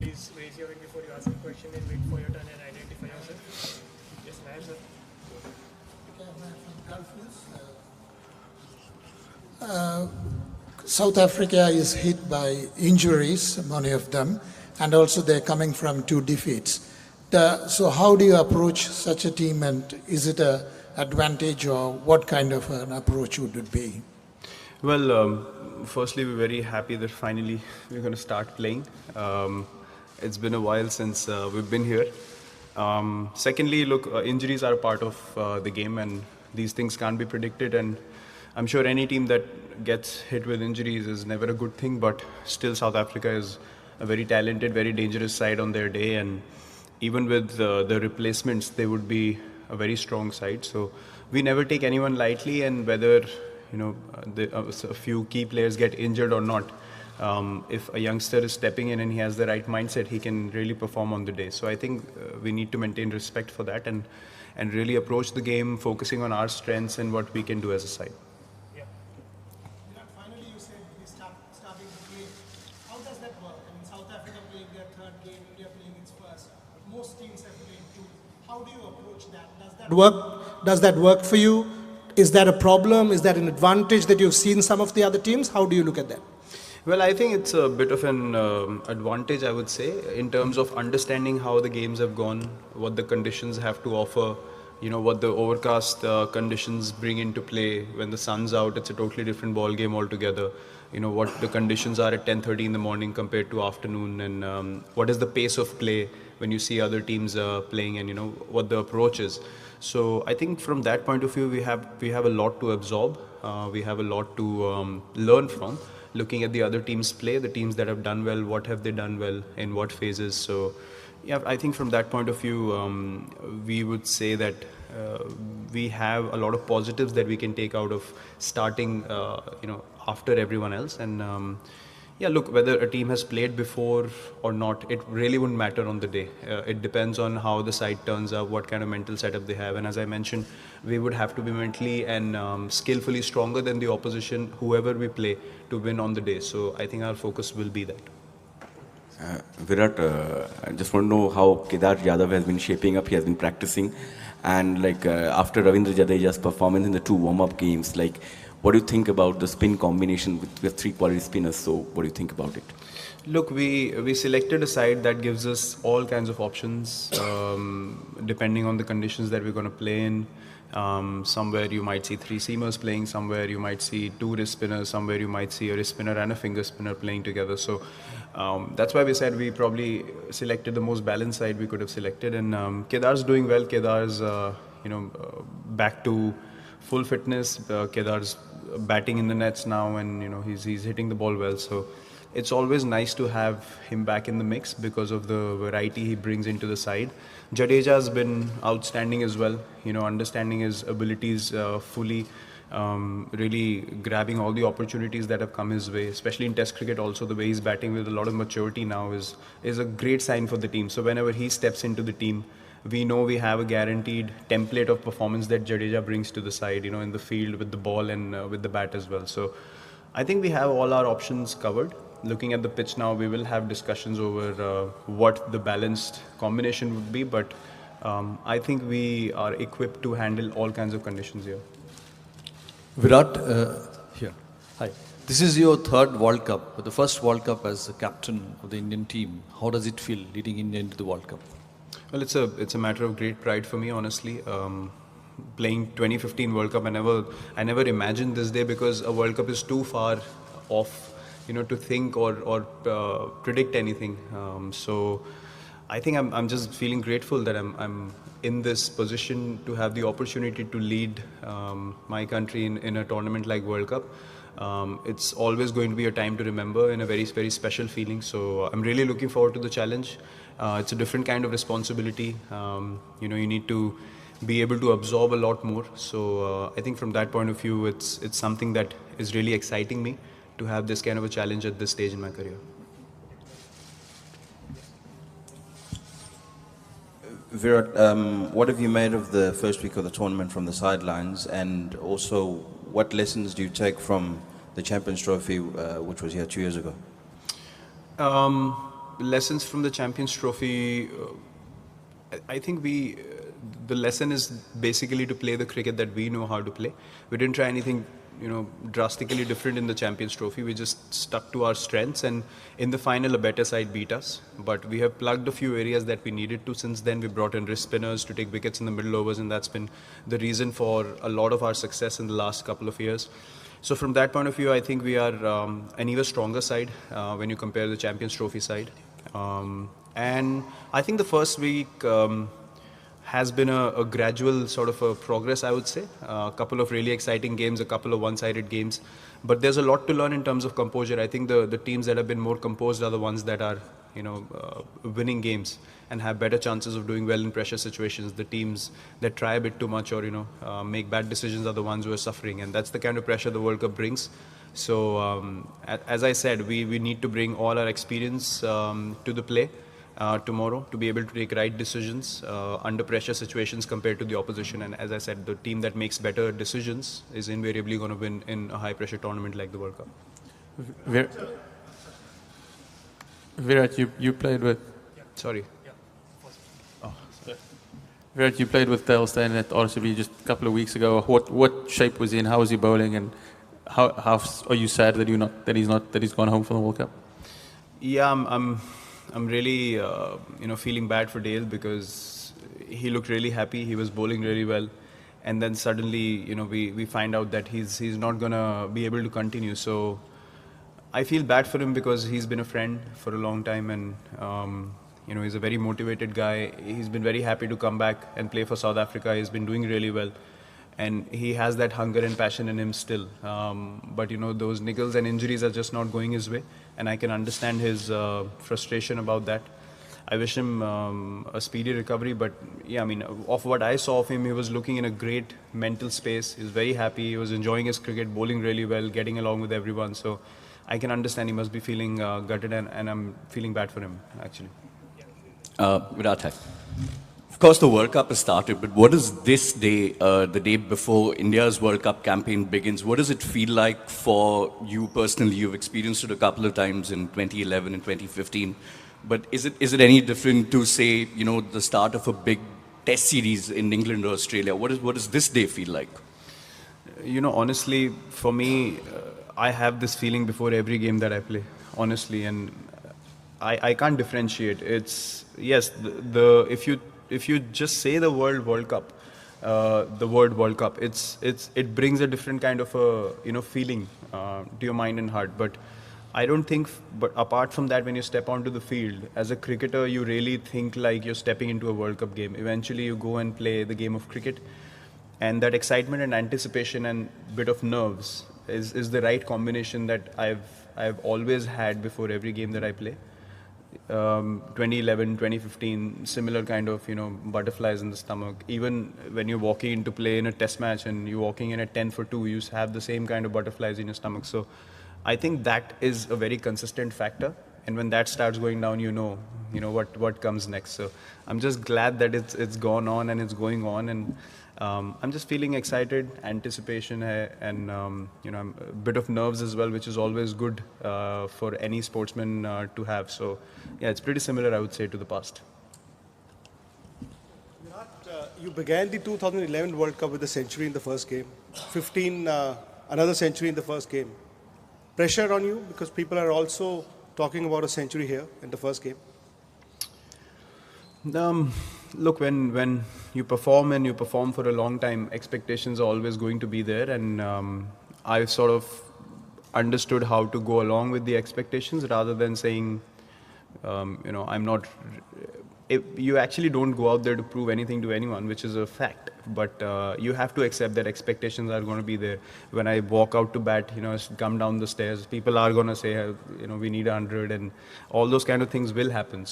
please raise your hand before you ask a question and wait for your turn and identify yourself. Yes, Nair, sir. South Africa is hit by injuries, many of them, and also they're coming from 2 defeats. So how do you approach such a team, and is it an advantage, or what kind of an approach would it be? Well, firstly, we're very happy that finally we're going to start playing. It's been a while since we've been here. Secondly, look, injuries are part of the game, and these things can't be predicted. And I'm sure any team that gets hit with injuries is never a good thing, but still South Africa is a very talented, very dangerous side on their day. And even with the replacements, they would be a very strong side. So we never take anyone lightly, and whether a few key players get injured or not, if a youngster is stepping in and he has the right mindset, he can really perform on the day. So I think we need to maintain respect for that and really approach the game focusing on our strengths and what we can do as a side. Yeah. Finally, you said we starting to play. How does that work? I mean, South Africa playing their 3rd game, India playing its 1st. Most teams have played 2. How do you approach that? Does that work for you? Is that a problem? Is that an advantage that you've seen some of the other teams? How do you look at that? Well, I think it's a bit of an advantage, I would say, in terms of understanding how the games have gone, what the conditions have to offer, what the overcast conditions bring into play. When the sun's out, it's a totally different ball game altogether. What the conditions are at 10:30 in the morning compared to afternoon, and what is the pace of play when you see other teams playing, and what the approach is. So I think from that point of view, we have a lot to absorb. We have a lot to learn from, looking at the other teams play, the teams that have done well, what have they done well, in what phases. So yeah, I think from that point of view, we would say that we have a lot of positives that we can take out of starting, after everyone else. And yeah, look, whether a team has played before or not, it really wouldn't matter on the day. It depends on how the side turns out, what kind of mental setup they have. And as I mentioned, we would have to be mentally and skillfully stronger than the opposition, whoever we play, to win on the day. So I think our focus will be that. Virat, I just want to know how Kedar Yadav has been shaping up. He has been practicing. And after Ravindra Jadeja's performance in the 2 warm-up games, what do you think about the spin combination with 3 quality spinners? So what do you think about it? Look, we selected a side that gives us all kinds of options, depending on the conditions that we're going to play in. Somewhere you might see 3 seamers playing, somewhere you might see 2 wrist spinners, somewhere you might see a wrist spinner and a finger spinner playing together. So that's why we said we probably selected the most balanced side we could have selected. And Kedar's doing well. Kedar's back to full fitness. Kedar's batting in the nets now, and he's hitting the ball well. So it's always nice to have him back in the mix because of the variety he brings into the side. Jadeja's been outstanding as well, understanding his abilities fully, really grabbing all the opportunities that have come his way, especially in Test cricket also. The way he's batting with a lot of maturity now is a great sign for the team. So whenever he steps into the team, we know we have a guaranteed template of performance that Jadeja brings to the side, in the field with the ball and with the bat as well. So I think we have all our options covered. Looking at the pitch now, we will have discussions over what the balanced combination would be, but I think we are equipped to handle all kinds of conditions here. Virat, here. Hi. This is your 3rd World Cup, but the first World Cup as a captain of the Indian team. How does it feel leading India into the World Cup? Well, it's a matter of great pride for me, honestly. Playing 2015 World Cup, I never imagined this day, because a World Cup is too far off, to think or predict anything. So I think I'm just feeling grateful that I'm in this position to have the opportunity to lead my country in a tournament like World Cup. It's always going to be a time to remember and a very, very special feeling. So I'm really looking forward to the challenge. It's a different kind of responsibility. You need to be able to absorb a lot more. So I think from that point of view, it's something that is really exciting me to have this kind of a challenge at this stage in my career. Virat, what have you made of the first week of the tournament from the sidelines, and also what lessons do you take from the Champions Trophy, which was here 2 years ago? Lessons from the Champions Trophy. I think the lesson is basically to play the cricket that we know how to play. We didn't try anything, drastically different in the Champions Trophy. We just stuck to our strengths, and in the final, a better side beat us. But we have plugged a few areas that we needed to. Since then, we brought in wrist spinners to take wickets in the middle overs, and that's been the reason for a lot of our success in the last couple of years. So from that point of view, I think we are an even stronger side when you compare the Champions Trophy side. And I think the first week has been a gradual sort of a progress, I would say. A couple of really exciting games, a couple of one-sided games. But there's a lot to learn in terms of composure. I think the teams that have been more composed are the ones that are, winning games and have better chances of doing well in pressure situations. The teams that try a bit too much or, make bad decisions are the ones who are suffering. And that's the kind of pressure the World Cup brings. So, as I said, we need to bring all our experience to the play tomorrow to be able to take right decisions under pressure situations compared to the opposition. And as I said, the team that makes better decisions is invariably going to win in a high pressure tournament like the World Cup. Virat, you played with... Sorry. Virat, you played with Dale Steyn at RCB just a couple of weeks ago. What shape was he in? How was he bowling? And how are you sad that he's gone home from the World Cup? Yeah, I'm really feeling bad for Dale because he looked really happy. He was bowling really well, and then suddenly we find out that he's not gonna be able to continue. So I feel bad for him because he's been a friend for a long time, and he's a very motivated guy. He's been very happy to come back and play for South Africa. He's been doing really well, and he has that hunger and passion in him still. But those niggles and injuries are just not going his way, and I can understand his frustration about that. I wish him a speedy recovery, but yeah, of what I saw of him, he was looking in a great mental space. He was very happy. He was enjoying his cricket, bowling really well, getting along with everyone. So I can understand he must be feeling gutted, and I'm feeling bad for him, actually. Virat, of course, the World Cup has started, but what is this day, the day before India's World Cup campaign begins, what does it feel like for you personally? You've experienced it a couple of times in 2011 and 2015, but is it any different to say, the start of a big test series in England or Australia? What does this day feel like? Honestly, for me, I have this feeling before every game that I play, honestly, and I can't differentiate. It's, yes, if you just say the word World Cup, it brings a different kind of a feeling to your mind and heart. But I don't think. But apart from that, when you step onto the field as a cricketer, you really think like you're stepping into a World Cup game. Eventually, you go and play the game of cricket, and that excitement and anticipation and bit of nerves is the right combination that I've always had before every game that I play. 2011, 2015, similar kind of, butterflies in the stomach. Even when you're walking into play in a test match and you're walking in at 10 for 2, you have the same kind of butterflies in your stomach. So I think that is a very consistent factor. And when that starts going down, what comes next. So I'm just glad that it's gone on and it's going on. And I'm just feeling excited, anticipation, and a bit of nerves as well, which is always good for any sportsman to have. So, yeah, it's pretty similar, I would say, to the past. Virat, you began the 2011 World Cup with a century in the first game. 15, another century in the first game. Pressure on you because people are also talking about a century here in the first game. Look, when you perform and you perform for a long time, expectations are always going to be there, and I sort of understood how to go along with the expectations rather than saying, I'm not. You actually don't go out there to prove anything to anyone, which is a fact. But you have to accept that expectations are going to be there. When I walk out to bat, come down the stairs, people are going to say, we need 100, and all those kind of things will happen.